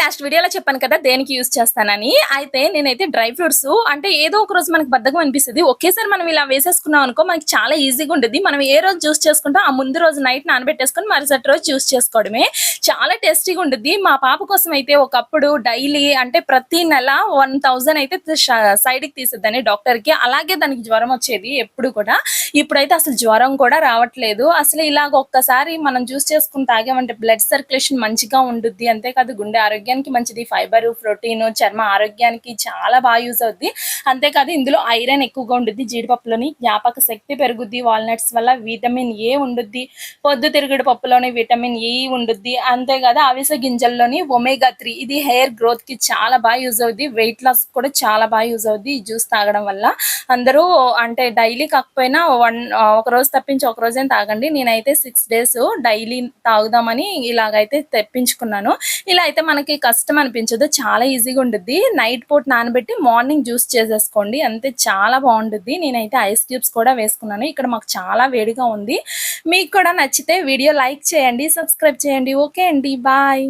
Last వీడియోలో చెప్పాను కదా దేనికి యూజ్ చేస్తానని. అయితే నేనైతే డ్రై ఫ్రూట్స్ అంటే ఏదో ఒక రోజు మనకు బద్ధకం అనిపిస్తది. ఒకేసారి మనం ఇలా వేసేసుకున్నాం అనుకో మనకి చాలా ఈజీగా ఉండిద్ది. మనం ఏ రోజు జ్యూస్ చేసుకుంటాం ఆ ముందు రోజు నైట్ నానబెట్టేసుకొని మరుసటి రోజు జ్యూస్ చేసుకోవడమే. చాలా టేస్టీగా ఉండిద్ది. మా పాప కోసం అయితే ఒకప్పుడు డైలీ అంటే ప్రతి నెల 1000 అయితే సైడ్‌కి తీసిద్దని డాక్టర్‌కి. అలాగే దానికి జ్వరం వచ్చేది ఎప్పుడు కూడా. ఇప్పుడైతే అసలు జ్వరం కూడా రావట్లేదు. అసలు ఇలాగ ఒక్కసారి మనం జ్యూస్ చేసుకొని తాగామంటే బ్లడ్ సర్క్యులేషన్ మంచిగా ఉండుద్ది. అంతేకాదు గుండె ఆరోగ్యానికి మంచిది. ఫైబరు, ప్రోటీను, చర్మ ఆరోగ్యానికి చాలా యూజ్ అవుద్ది. అంతేకాదు ఇందులో ఐరన్ ఎక్కువగా ఉండుద్ది జీడిపప్పులోని. జ్ఞాపక శక్తి పెరుగుద్ది. వాల్‌నట్స్ వల్ల విటమిన్ ఏ ఉండుద్ది. పొద్దుతిరుగుడు పప్పులోని విటమిన్ ఈ ఉండుద్ది. అంతేకాదు అవిసె గింజల్లోని ఒమేగా 3 ఇది హెయిర్ గ్రోత్‌కి చాలా యూజ్ అవుద్ది. వెయిట్ లాస్‌కి కూడా చాలా యూజ్ అవుద్ది ఈ జ్యూస్ తాగడం వల్ల. అందరూ అంటే డైలీ కాకపోయినా ఒక రోజు తప్పించి ఒక రోజైనా తాగండి. నేనైతే 6 డేస్ డైలీ తాగుదామని ఇలాగైతే తెప్పించుకున్నాను. ఇలా అయితే మనకి కష్టం అనిపించదు. చాలా ఈజీగా ఉండుద్ది. నైట్ పూట నానబెట్టి మార్నింగ్ జ్యూస్ చేసేసుకోండి. అంతే చాలా బావుండుద్ది. నేనైతే ఐస్ క్యూబ్స్ కూడా వేసుకున్నాను. ఇక్కడ మాకు చాలా వేడిగా ఉంది. మీకు కూడా నచ్చితే వీడియో లైక్ చేయండి, సబ్స్క్రైబ్ చేయండి. ఓకే అండి. బాయ్.